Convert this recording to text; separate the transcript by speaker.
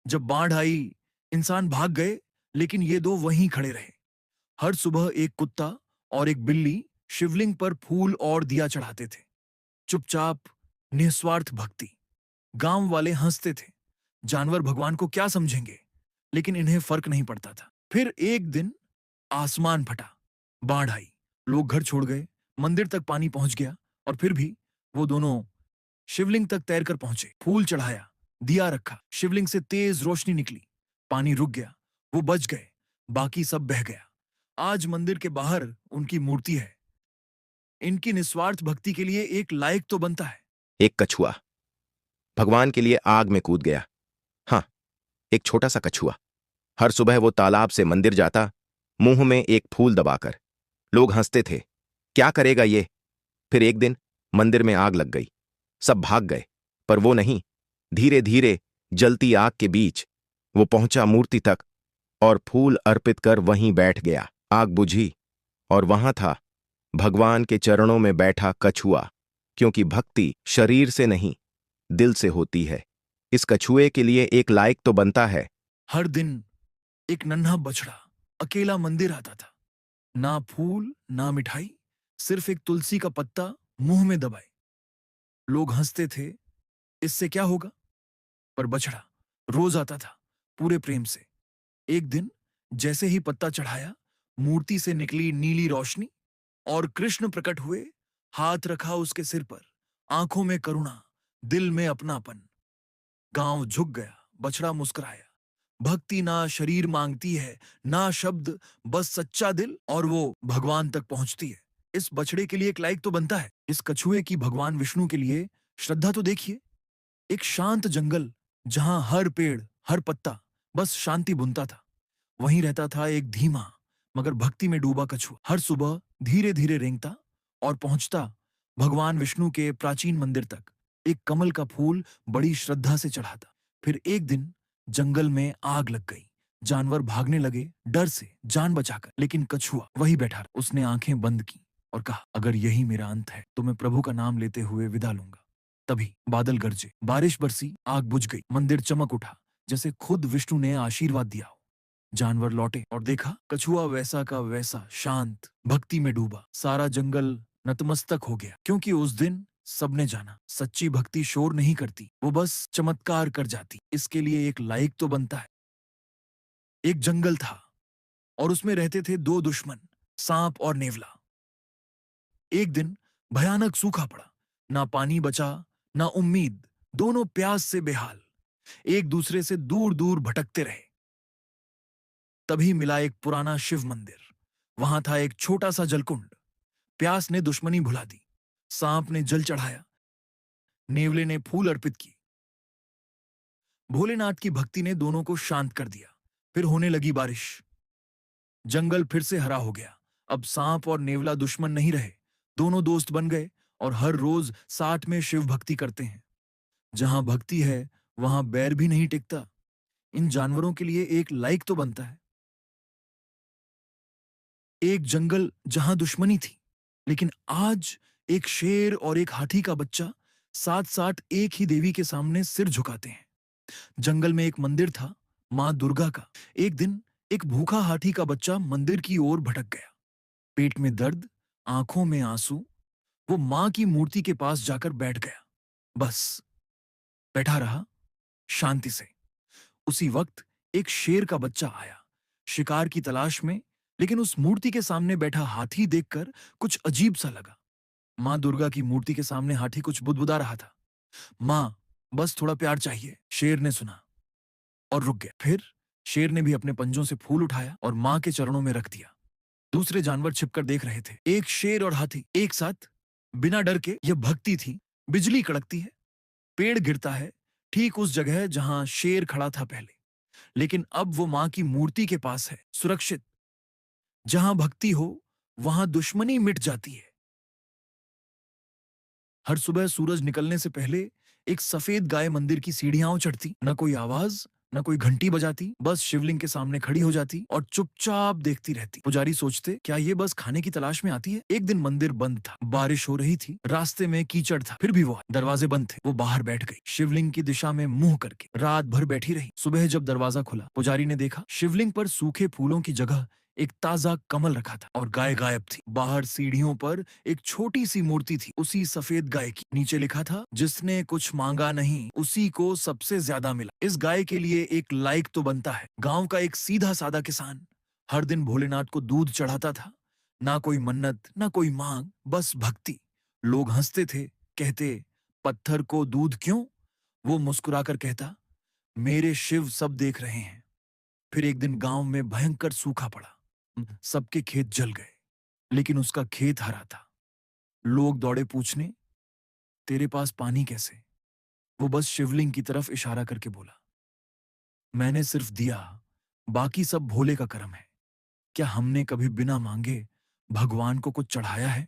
Speaker 1: जब बाढ़ आई, इंसान भाग गए, लेकिन ये दो वहीं खड़े रहे। हर सुबह एक कुत्ता और एक बिल्ली शिवलिंग पर फूल और दिया चढ़ाते थे। चुपचाप, निस्वार्थ भक्ति। गांव वाले हंसते थे। जानवर भगवान को क्या समझेंगे? लेकिन इन्हें फर्क नहीं पड़ता था। फिर एक दिन आसमान फटा, बाढ़ आई, लोग घर छोड़ गए, मंदिर तक पानी पहुंच गया, और फिर भी वो दोनों शिवलिंग तक तैरकर पहुंचे। फूल चढ़ाया, दिया रखा, शिवलिंग से तेज रोशनी निकली, पानी रुक गया, वो बच गए, बाकी सब बह गया। आज मंदिर के बाहर उनकी मूर्ति है। इनकी निस्वार्थ भक्ति के लिए एक लायक तो बनता है।
Speaker 2: एक कछुआ भगवान के लिए आग में कूद गया। हाँ, एक छोटा सा कछुआ। हर सुबह वो तालाब से मंदिर जाता, मुंह में एक फूल दबाकर। लोग हंसते थे, क्या करेगा ये? फिर एक दिन मंदिर में आग लग गई। सब भाग गए, पर वो नहीं। धीरे धीरे जलती आग के बीच वो पहुंचा मूर्ति तक और फूल अर्पित कर वहीं बैठ गया। आग बुझी और वहां था भगवान के चरणों में बैठा कछुआ, क्योंकि भक्ति शरीर से नहीं, दिल से होती है। इस कछुए के लिए एक लायक तो बनता है।
Speaker 1: हर दिन एक नन्हा बछड़ा अकेला मंदिर आता था। ना फूल, ना मिठाई, सिर्फ एक तुलसी का पत्ता मुंह में दबाए। लोग हंसते थे, इससे क्या होगा? पर बछड़ा रोज आता था, पूरे प्रेम से। एक दिन जैसे ही पत्ता चढ़ाया, मूर्ति से निकली नीली रोशनी और कृष्ण प्रकट हुए। हाथ रखा उसके सिर पर, आंखों में करुणा, दिल में अपनापन। गांव झुक गया, बछड़ा मुस्कुराया। भक्ति ना शरीर मांगती है, ना शब्द, बस सच्चा दिल, और वो भगवान तक पहुंचती है। इस बछड़े के लिए एक लायक तो बनता है। इस कछुए की भगवान विष्णु के लिए श्रद्धा तो देखिए। एक शांत जंगल, जहां हर पेड़, हर पत्ता बस शांति बुनता था। वहीं रहता था एक धीमा मगर भक्ति में डूबा कछुआ। हर सुबह धीरे धीरे रेंगता और पहुंचता भगवान विष्णु के प्राचीन मंदिर तक। एक कमल का फूल बड़ी श्रद्धा से चढ़ाता। फिर एक दिन जंगल में आग लग गई। जानवर भागने लगे डर से, जान बचाकर, लेकिन कछुआ वही बैठा रहा। उसने आंखें बंद की और कहा, अगर यही मेरा अंत है तो मैं प्रभु का नाम लेते हुए विदा लूंगा। तभी बादल गरजे, बारिश बरसी, आग बुझ गई, मंदिर चमक उठा, जैसे खुद विष्णु ने आशीर्वाद दिया हो। जानवर लौटे और देखा कछुआ वैसा का वैसा शांत, भक्ति में डूबा। सारा जंगल नतमस्तक हो गया, क्योंकि उस दिन सबने जाना, सच्ची भक्ति शोर नहीं करती, वो बस चमत्कार कर जाती। इसके लिए एक लायक तो बनता है। एक जंगल था और उसमें रहते थे दो दुश्मन, सांप और नेवला। एक दिन भयानक सूखा पड़ा, ना पानी बचा, ना उम्मीद। दोनों प्यास से बेहाल, एक दूसरे से दूर दूर भटकते रहे। तभी मिला एक पुराना शिव मंदिर। वहां था एक छोटा सा जलकुंड। प्यास ने दुश्मनी भुला दी। सांप ने जल चढ़ाया, नेवले ने फूल अर्पित की। भोलेनाथ की भक्ति ने दोनों को शांत कर दिया। फिर होने लगी बारिश। जंगल फिर से हरा हो गया। अब सांप और नेवला दुश्मन नहीं रहे, दोनों दोस्त बन गए और हर रोज साथ में शिव भक्ति करते हैं। जहां भक्ति है, वहां बैर भी नहीं टिकता। इन जानवरों के लिए एक लायक तो बनता है। एक जंगल जहां दुश्मनी थी, लेकिन आज एक शेर और एक हाथी का बच्चा साथ साथ एक ही देवी के सामने सिर झुकाते हैं। जंगल में एक मंदिर था, मां दुर्गा का। एक दिन एक भूखा हाथी का बच्चा मंदिर की ओर भटक गया। पेट में दर्द, आंखों में आंसू। वो मां की मूर्ति के पास जाकर बैठ गया। बस बैठा रहा, शांति से। उसी वक्त एक शेर का बच्चा आया, शिकार की तलाश में, लेकिन उस मूर्ति के सामने बैठा हाथी देखकर कुछ अजीब सा लगा। मां दुर्गा की मूर्ति के सामने हाथी कुछ बुदबुदा रहा था। मां, बस थोड़ा प्यार चाहिए, शेर ने सुना और रुक गया। फिर शेर ने भी अपने पंजों से फूल उठाया और मां के चरणों में रख दिया। दूसरे जानवर छिपकर देख रहे थे। एक शेर और हाथी एक साथ, बिना डर के। यह भक्ति थी। बिजली कड़कती है, पेड़ गिरता है, ठीक उस जगह जहां शेर खड़ा था पहले। लेकिन अब वो मां की मूर्ति के पास है, सुरक्षित। जहां भक्ति हो, वहां दुश्मनी मिट जाती है। हर सुबह सूरज निकलने से पहले एक सफेद गाय मंदिर की सीढ़ियां चढ़ती। न कोई आवाज, न कोई घंटी बजाती, बस शिवलिंग के सामने खड़ी हो जाती और चुपचाप देखती रहती। पुजारी सोचते, क्या ये बस खाने की तलाश में आती है? एक दिन मंदिर बंद था, बारिश हो रही थी, रास्ते में कीचड़ था, फिर भी वो दरवाजे बंद थे। वो बाहर बैठ गई, शिवलिंग की दिशा में मुंह करके। रात भर बैठी रही। सुबह जब दरवाजा खुला, पुजारी ने देखा शिवलिंग पर सूखे फूलों की जगह एक ताजा कमल रखा था और गाय गायब थी। बाहर सीढ़ियों पर एक छोटी सी मूर्ति थी, उसी सफेद गाय की। नीचे लिखा था, जिसने कुछ मांगा नहीं उसी को सबसे ज्यादा मिला। इस गाय के लिए एक लाइक तो बनता है। गांव का एक सीधा सादा किसान हर दिन भोलेनाथ को दूध चढ़ाता था। ना कोई मन्नत, ना कोई मांग, बस भक्ति। लोग हंसते थे, कहते, पत्थर को दूध क्यों? वो मुस्कुराकर कहता, मेरे शिव सब देख रहे हैं। फिर एक दिन गांव में भयंकर सूखा पड़ा। सबके खेत जल गए, लेकिन उसका खेत हरा था। लोग दौड़े पूछने, तेरे पास पानी कैसे? वो बस शिवलिंग की तरफ इशारा करके बोला, मैंने सिर्फ दिया, बाकी सब भोले का करम है। क्या हमने कभी बिना मांगे भगवान को कुछ चढ़ाया है?